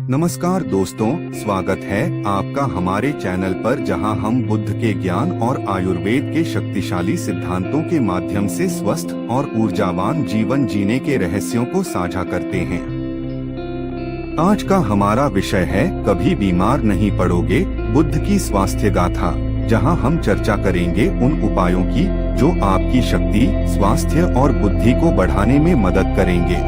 नमस्कार दोस्तों, स्वागत है आपका हमारे चैनल पर, जहां हम बुद्ध के ज्ञान और आयुर्वेद के शक्तिशाली सिद्धांतों के माध्यम से स्वस्थ और ऊर्जावान जीवन जीने के रहस्यों को साझा करते हैं। आज का हमारा विषय है कभी बीमार नहीं पड़ोगे, बुद्ध की स्वास्थ्य गाथा, जहां हम चर्चा करेंगे उन उपायों की जो आपकी शक्ति, स्वास्थ्य और बुद्धि को बढ़ाने में मदद करेंगे।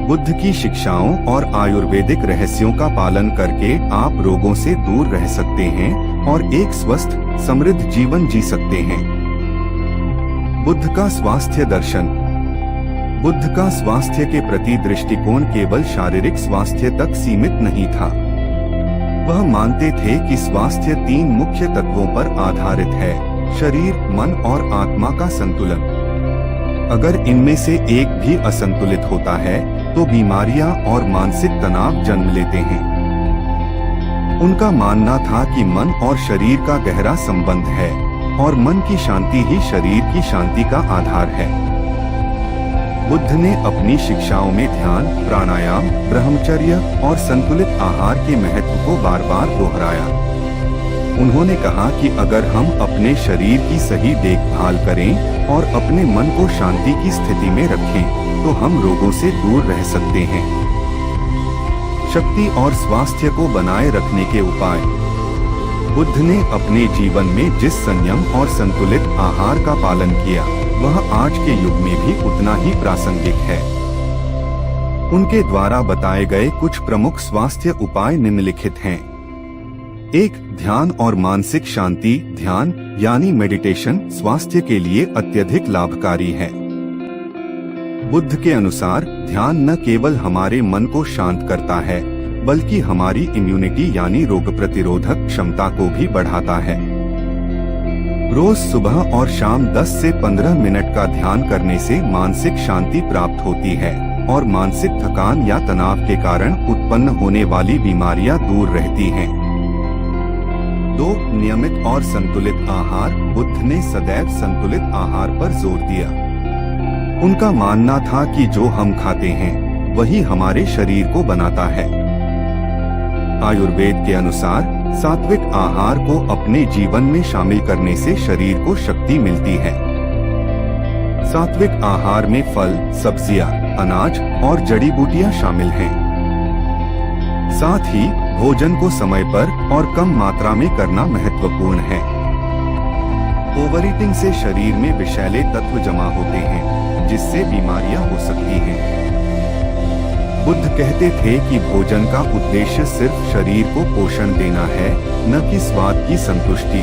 बुद्ध की शिक्षाओं और आयुर्वेदिक रहस्यों का पालन करके आप रोगों से दूर रह सकते हैं और एक स्वस्थ, समृद्ध जीवन जी सकते हैं। बुद्ध का स्वास्थ्य दर्शन। बुद्ध का स्वास्थ्य के प्रति दृष्टिकोण केवल शारीरिक स्वास्थ्य तक सीमित नहीं था। वह मानते थे कि स्वास्थ्य 3 मुख्य तत्वों पर आधारित है: शरीर, मन और आत्मा का संतुलन। अगर इनमें से एक भी असंतुलित होता है तो बीमारियां और मानसिक तनाव जन्म लेते हैं। उनका मानना था कि मन और शरीर का गहरा संबंध है और मन की शांति ही शरीर की शांति का आधार है। बुद्ध ने अपनी शिक्षाओं में ध्यान, प्राणायाम, ब्रह्मचर्य और संतुलित आहार के महत्व को बार बार दोहराया। उन्होंने कहा कि अगर हम अपने शरीर की सही देखभाल करें और अपने मन को शांति की स्थिति में रखें तो हम रोगों से दूर रह सकते हैं। शक्ति और स्वास्थ्य को बनाए रखने के उपाय। बुद्ध ने अपने जीवन में जिस संयम और संतुलित आहार का पालन किया, वह आज के युग में भी उतना ही प्रासंगिक है। उनके द्वारा बताए गए कुछ प्रमुख स्वास्थ्य उपाय निम्नलिखित हैं। 1. ध्यान और मानसिक शांति। ध्यान यानी मेडिटेशन स्वास्थ्य के लिए अत्यधिक लाभकारी है। बुद्ध के अनुसार ध्यान न केवल हमारे मन को शांत करता है, बल्कि हमारी इम्यूनिटी यानी रोग प्रतिरोधक क्षमता को भी बढ़ाता है। रोज सुबह और शाम 10 से 15 मिनट का ध्यान करने से मानसिक शांति प्राप्त होती है और मानसिक थकान या तनाव के कारण उत्पन्न होने वाली बीमारियां दूर रहती हैं। 2. नियमित और संतुलित आहार। बुद्ध ने सदैव संतुलित आहार पर जोर दिया। उनका मानना था कि जो हम खाते हैं वही हमारे शरीर को बनाता है। आयुर्वेद के अनुसार सात्विक आहार को अपने जीवन में शामिल करने से शरीर को शक्ति मिलती है। सात्विक आहार में फल, सब्जियां, अनाज और जड़ी बूटियां शामिल हैं। साथ ही भोजन को समय पर और कम मात्रा में करना महत्वपूर्ण है। ओवरईटिंग से शरीर में विषैले तत्व जमा होते हैं, जिससे बीमारियां हो सकती हैं। बुद्ध कहते थे कि भोजन का उद्देश्य सिर्फ शरीर को पोषण देना है, न कि स्वाद की संतुष्टि।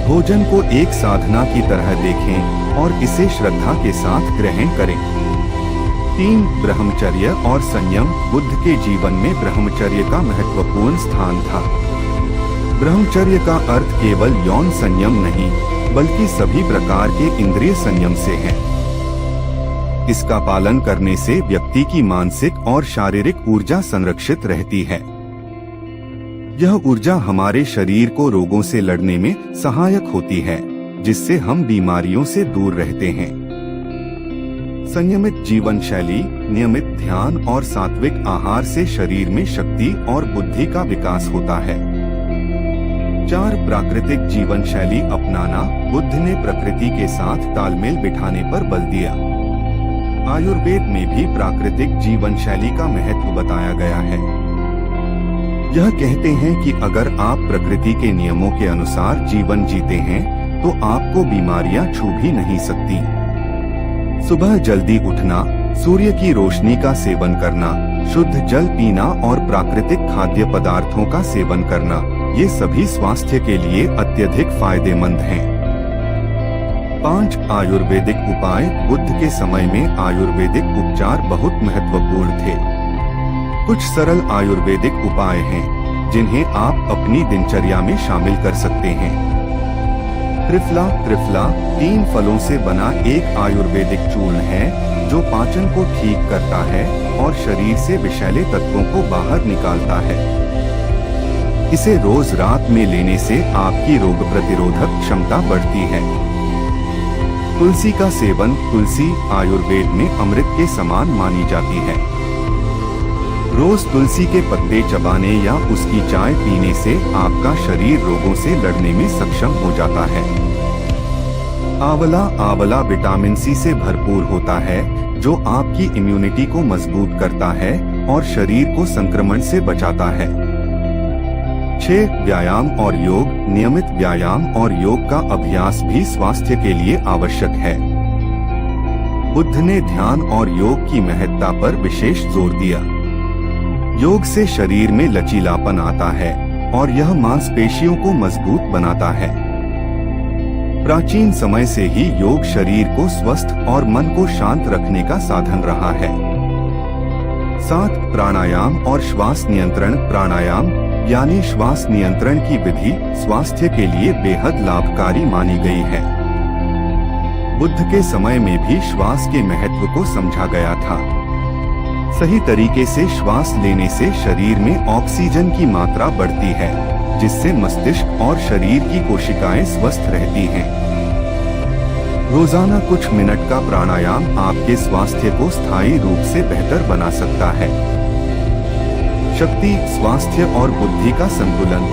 भोजन को एक साधना की तरह देखें और इसे श्रद्धा के साथ ग्रहण करें। 3. ब्रह्मचर्य और संयम। बुद्ध के जीवन में ब्रह्मचर्य का महत्वपूर्ण स्थान था। ब्रह्मचर्य का अर्थ केवल यौन संयम नहीं, बल्कि सभी प्रकार के इंद्रिय संयम से है। इसका पालन करने से व्यक्ति की मानसिक और शारीरिक ऊर्जा संरक्षित रहती है। यह ऊर्जा हमारे शरीर को रोगों से लड़ने में सहायक होती है, जिससे हम बीमारियों से दूर रहते हैं। संयमित जीवन शैली, नियमित ध्यान और सात्विक आहार से शरीर में शक्ति और बुद्धि का विकास होता है। 4. प्राकृतिक जीवन शैली अपनाना। बुद्ध ने प्रकृति के साथ तालमेल बिठाने पर बल दिया। आयुर्वेद में भी प्राकृतिक जीवन शैली का महत्व बताया गया है। यह कहते हैं कि अगर आप प्रकृति के नियमों के अनुसार जीवन जीते हैं तो आपको बीमारियां छू भी नहीं सकती। सुबह जल्दी उठना, सूर्य की रोशनी का सेवन करना, शुद्ध जल पीना और प्राकृतिक खाद्य पदार्थों का सेवन करना, ये सभी स्वास्थ्य के लिए अत्यधिक फायदेमंद हैं। 5. आयुर्वेदिक उपाय। बुद्ध के समय में आयुर्वेदिक उपचार बहुत महत्वपूर्ण थे। कुछ सरल आयुर्वेदिक उपाय हैं जिन्हें आप अपनी दिनचर्या में शामिल कर सकते हैं। त्रिफला। 3 फलों से बना एक आयुर्वेदिक चूर्ण है जो पाचन को ठीक करता है और शरीर से विषैले तत्वों को बाहर निकालता है। इसे रोज रात में लेने से आपकी रोग प्रतिरोधक क्षमता बढ़ती है। तुलसी का सेवन। तुलसी आयुर्वेद में अमृत के समान मानी जाती है। रोज तुलसी के पत्ते चबाने या उसकी चाय पीने से आपका शरीर रोगों से लड़ने में सक्षम हो जाता है। आंवला विटामिन सी से भरपूर होता है, जो आपकी इम्यूनिटी को मजबूत करता है और शरीर को संक्रमण से बचाता है। 6. व्यायाम और योग। नियमित व्यायाम और योग का अभ्यास भी स्वास्थ्य के लिए आवश्यक है। बुद्ध ने ध्यान और योग की महत्ता पर विशेष जोर दिया। योग से शरीर में लचीलापन आता है और यह मांसपेशियों को मजबूत बनाता है। प्राचीन समय से ही योग शरीर को स्वस्थ और मन को शांत रखने का साधन रहा है। 7. प्राणायाम और श्वास नियंत्रण। प्राणायाम यानी श्वास नियंत्रण की विधि स्वास्थ्य के लिए बेहद लाभकारी मानी गई है। बुद्ध के समय में भी श्वास के महत्व को समझा गया था। सही तरीके से श्वास लेने से शरीर में ऑक्सीजन की मात्रा बढ़ती है, जिससे मस्तिष्क और शरीर की कोशिकाएं स्वस्थ रहती हैं। रोजाना कुछ मिनट का प्राणायाम आपके स्वास्थ्य को स्थायी रूप से बेहतर बना सकता है। शक्ति, स्वास्थ्य और बुद्धि का संतुलन।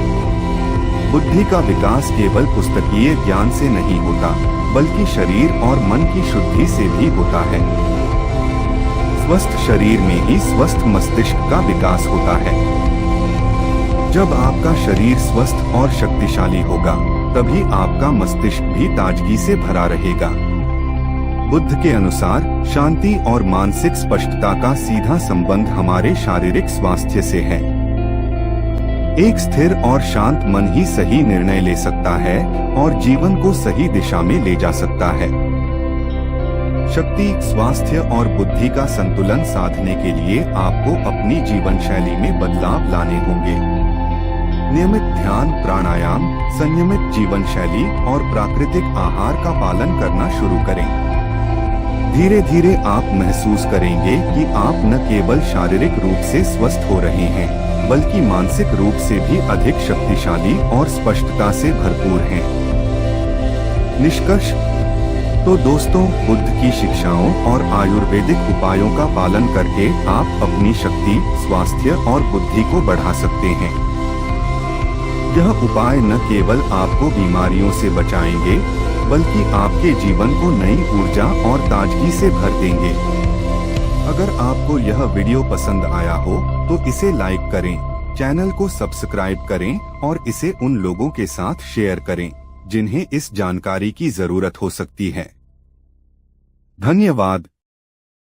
बुद्धि का विकास केवल पुस्तकीय ज्ञान से नहीं होता, बल्कि शरीर और मन की शुद्धि से भी होता है। स्वस्थ शरीर में ही स्वस्थ मस्तिष्क का विकास होता है। जब आपका शरीर स्वस्थ और शक्तिशाली होगा, तभी आपका मस्तिष्क भी ताजगी से भरा रहेगा। बुद्ध के अनुसार शांति और मानसिक स्पष्टता का सीधा संबंध हमारे शारीरिक स्वास्थ्य से है। एक स्थिर और शांत मन ही सही निर्णय ले सकता है और जीवन को सही दिशा में ले जा सकता है। शक्ति, स्वास्थ्य और बुद्धि का संतुलन साधने के लिए आपको अपनी जीवन शैली में बदलाव लाने होंगे। नियमित ध्यान, प्राणायाम, संयमित जीवन शैली और प्राकृतिक आहार का पालन करना शुरू करें। धीरे धीरे आप महसूस करेंगे कि आप न केवल शारीरिक रूप से स्वस्थ हो रहे हैं, बल्कि मानसिक रूप से भी अधिक शक्तिशाली और स्पष्टता से भरपूर हैं। निष्कर्ष। तो दोस्तों, बुद्ध की शिक्षाओं और आयुर्वेदिक उपायों का पालन करके आप अपनी शक्ति, स्वास्थ्य और बुद्धि को बढ़ा सकते हैं। यह उपाय न केवल आपको बीमारियों से बचाएंगे, बल्कि आपके जीवन को नई ऊर्जा और ताजगी से भर देंगे। अगर आपको यह वीडियो पसंद आया हो तो इसे लाइक करें, चैनल को सब्सक्राइब करें और इसे उन लोगों के साथ शेयर करें जिन्हें इस जानकारी की जरूरत हो सकती है। धन्यवाद।